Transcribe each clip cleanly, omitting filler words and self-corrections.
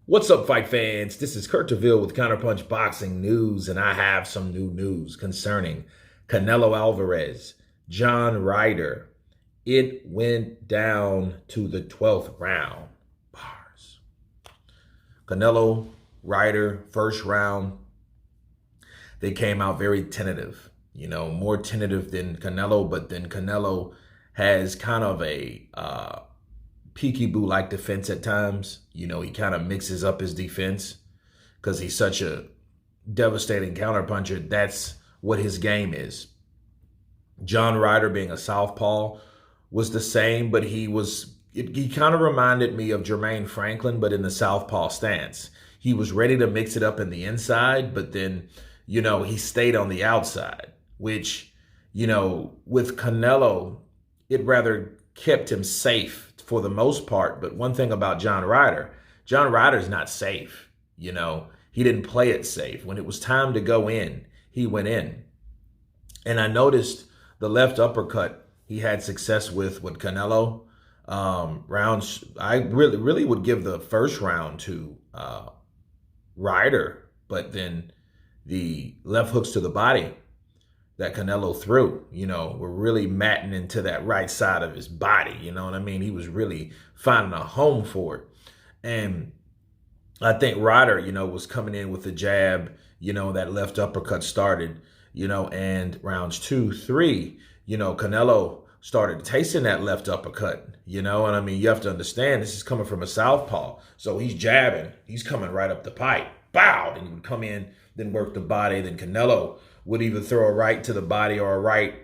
What's up, fight fans? This is Kurt DeVille with Counterpunch Boxing News, and I have some new news concerning Canelo Alverez, John Ryder. It went down to the 12th round. Bars. Canelo, Ryder, first round. They came out very tentative, more tentative than Canelo, but then Canelo has kind of a peekaboo-like defense at times. He kind of mixes up his defense because he's such a devastating counterpuncher. That's what his game is. John Ryder, being a southpaw, was the same, but he kind of reminded me of Jermaine Franklin, but in the southpaw stance. He was ready to mix it up in the inside, but then, he stayed on the outside, which, with Canelo, it rather kept him safe for the most part. But one thing about John Ryder's not safe. He didn't play it safe. When it was time to go in, he went in. And I noticed the left uppercut he had success with Canelo. Rounds, I really would give the first round to Ryder, but then the left hooks to the body that Canelo threw, were really matting into that right side of his body. You know what I mean? He was really finding a home for it. And I think Ryder, was coming in with the jab, that left uppercut started, and rounds 2, 3, Canelo started tasting that left uppercut, and I mean, you have to understand this is coming from a southpaw. So he's jabbing, he's coming right up the pipe, bow, and he would come in, then work the body, then Canelo would either throw a right to the body or a right,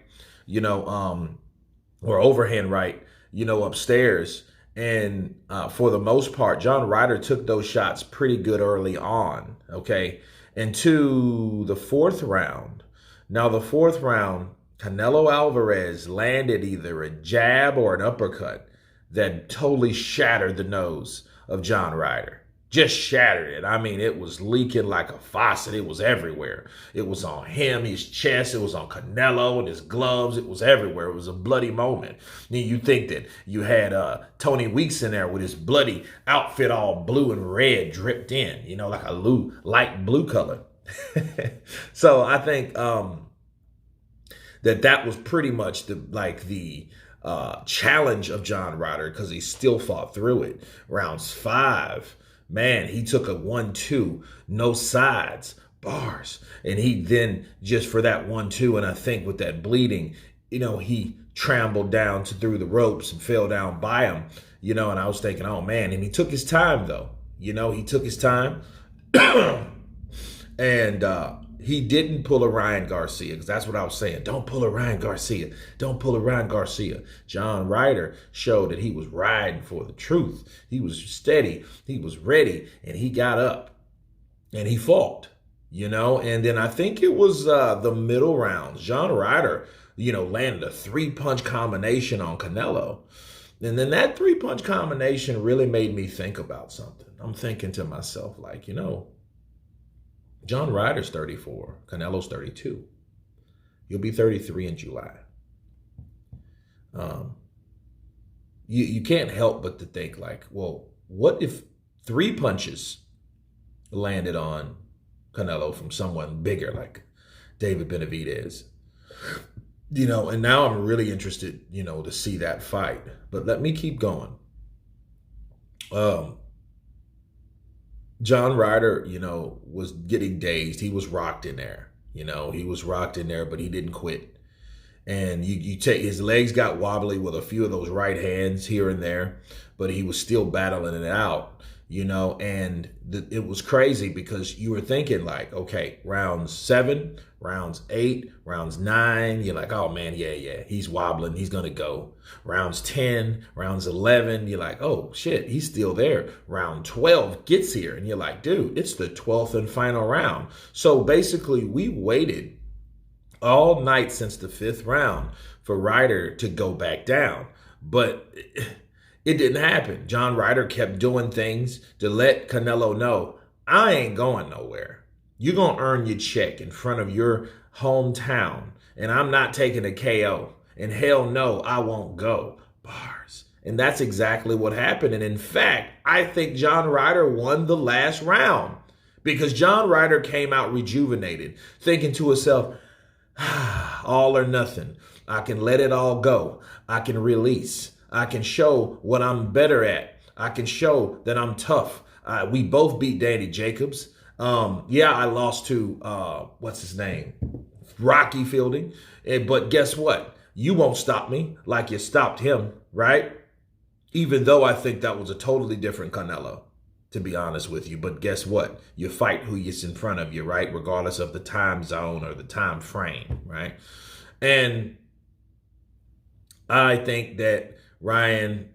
or overhand right, upstairs. And for the most part, John Ryder took those shots pretty good early on, okay? And to the fourth round. Now, the fourth round, Canelo Alverez landed either a jab or an uppercut that totally shattered the nose of John Ryder. Just shattered it. I mean, it was leaking like a faucet. It was everywhere. It was on him, his chest. It was on Canelo and his gloves. It was everywhere. It was a bloody moment. You think that you had Tony Weeks in there with his bloody outfit all blue and red dripped in, like a light blue color. So I think that was pretty much the challenge of John Ryder, because he still fought through it. Rounds 5. Man, he took a 1-2, no sides, bars. And he then, just for that 1-2, and I think with that bleeding, he trampled down through the ropes and fell down by him, and I was thinking, oh man, and he took his time though, he took his time. And he didn't pull a Ryan Garcia, because that's what I was saying. Don't pull a Ryan Garcia. Don't pull a Ryan Garcia. John Ryder showed that he was riding for the truth. He was steady. He was ready. And he got up. And he fought. And then I think it was the middle rounds. John Ryder, landed a 3-punch combination on Canelo. And then that 3-punch combination really made me think about something. I'm thinking to myself, John Ryder's 34, Canelo's 32. You'll be 33 in July. You can't help but to think well, what if 3 punches landed on Canelo from someone bigger like David Benavidez? And now I'm really interested, to see that fight. But let me keep going. John Ryder, was getting dazed. He was rocked in there. He was rocked in there, but he didn't quit. And you take his legs got wobbly with a few of those right hands here and there, but he was still battling it out. And it was crazy, because you were thinking okay, rounds 7, rounds 8, rounds 9, you're like, oh man, yeah, he's wobbling, he's gonna go. Rounds 10, rounds 11, you're like, oh shit, he's still there. Round 12 gets here, and you're like, dude, it's the 12th and final round. So basically, we waited all night since the 5th round for Ryder to go back down, but it didn't happen. John Ryder kept doing things to let Canelo know, I ain't going nowhere. You're going to earn your check in front of your hometown, and I'm not taking a KO. And hell no, I won't go. Bars. And that's exactly what happened. And in fact, I think John Ryder won the last round because John Ryder came out rejuvenated, thinking to himself, all or nothing. I can let it all go. I can release. I can show what I'm better at. I can show that I'm tough. We both beat Danny Jacobs. Yeah, I lost to, what's his name? Rocky Fielding. But guess what? You won't stop me like you stopped him, right? Even though I think that was a totally different Canelo, to be honest with you. But guess what? You fight who is in front of you, right? Regardless of the time zone or the time frame, right? And I think that Ryder,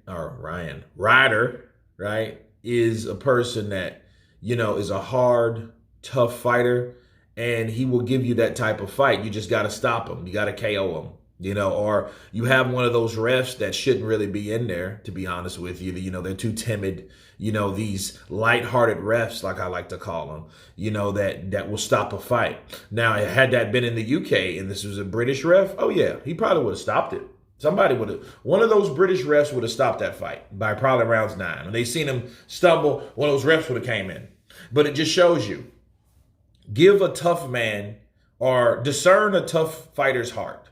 right, is a person that, is a hard, tough fighter, and he will give you that type of fight. You just got to stop him. You got to KO him. Or you have one of those refs that shouldn't really be in there, to be honest with you. They're too timid. These lighthearted refs, like I like to call them, that will stop a fight. Now, had that been in the UK and this was a British ref, oh yeah, he probably would have stopped it. One of those British refs would have stopped that fight by probably rounds 9. When they seen him stumble, one of those refs would have came in. But it just shows you, give a tough man or discern a tough fighter's heart.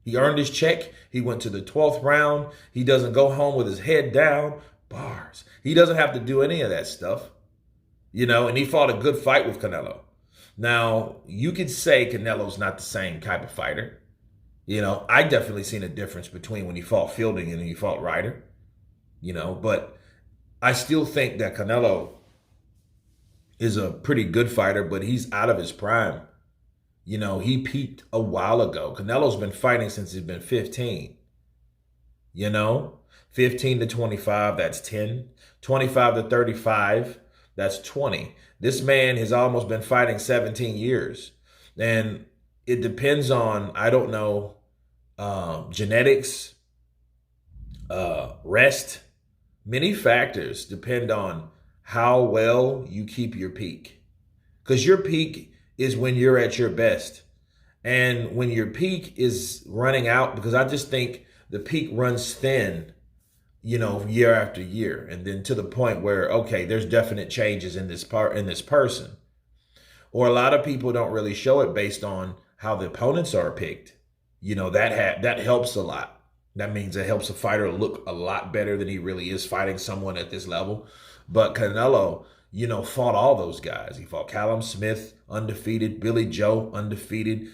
He earned his check. He went to the 12th round. He doesn't go home with his head down. Bars. He doesn't have to do any of that stuff. And he fought a good fight with Canelo. Now, you could say Canelo's not the same type of fighter. I definitely seen a difference between when he fought Fielding and when he fought Ryder. But I still think that Canelo is a pretty good fighter, but he's out of his prime. He peaked a while ago. Canelo's been fighting since he's been 15. 15 to 25, that's 10. 25 to 35, that's 20. This man has almost been fighting 17 years. And it depends on, I don't know, genetics, rest. Many factors depend on how well you keep your peak. Because your peak is when you're at your best. And when your peak is running out, because I just think the peak runs thin, year after year. And then to the point where, okay, there's definite changes in this person. Or a lot of people don't really show it based on how the opponents are picked. That helps a lot. That means it helps a fighter look a lot better than he really is fighting someone at this level. But Canelo, fought all those guys. He fought Callum Smith, undefeated. Billy Joe, undefeated.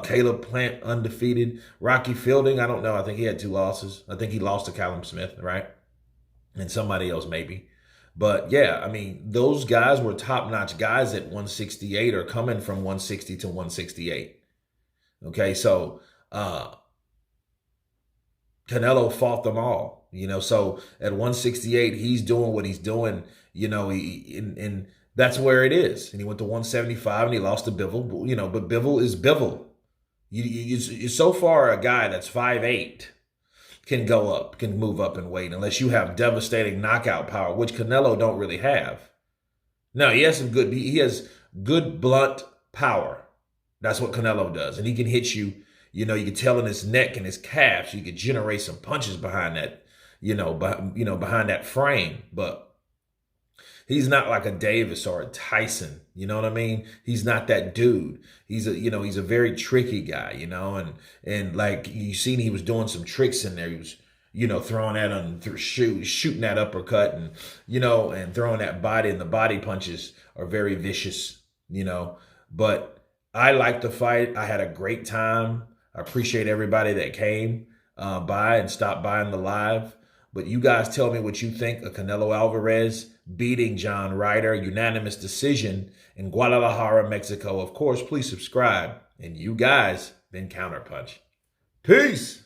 Caleb Plant, undefeated. Rocky Fielding, I don't know. I think he had 2 losses. I think he lost to Callum Smith, right? And somebody else maybe. But yeah, those guys were top-notch guys at 168 or coming from 160 to 168. Okay, so Canelo fought them all. So at 168, he's doing what he's doing, and that's where it is. And he went to 175 and he lost to Bivol, but Bivol is Bivol. You're so far a guy that's 5'8" can move up in weight unless you have devastating knockout power, which Canelo don't really have. No, he has good blunt power. That's what Canelo does. And he can hit you, you can tell in his neck and his calves, you could generate some punches behind that, behind that frame. But he's not like a Davis or a Tyson. You know what I mean? He's not that dude. He's a very tricky guy, and like you seen, he was doing some tricks in there. He was, throwing that on through shooting that uppercut and, and throwing that body, and the body punches are very vicious, but I like the fight. I had a great time. I appreciate everybody that came by and stopped by in the live. But you guys tell me what you think of Canelo Alverez beating John Ryder, unanimous decision in Guadalajara, Mexico. Of course, please subscribe. And you guys been Counterpunch. Peace.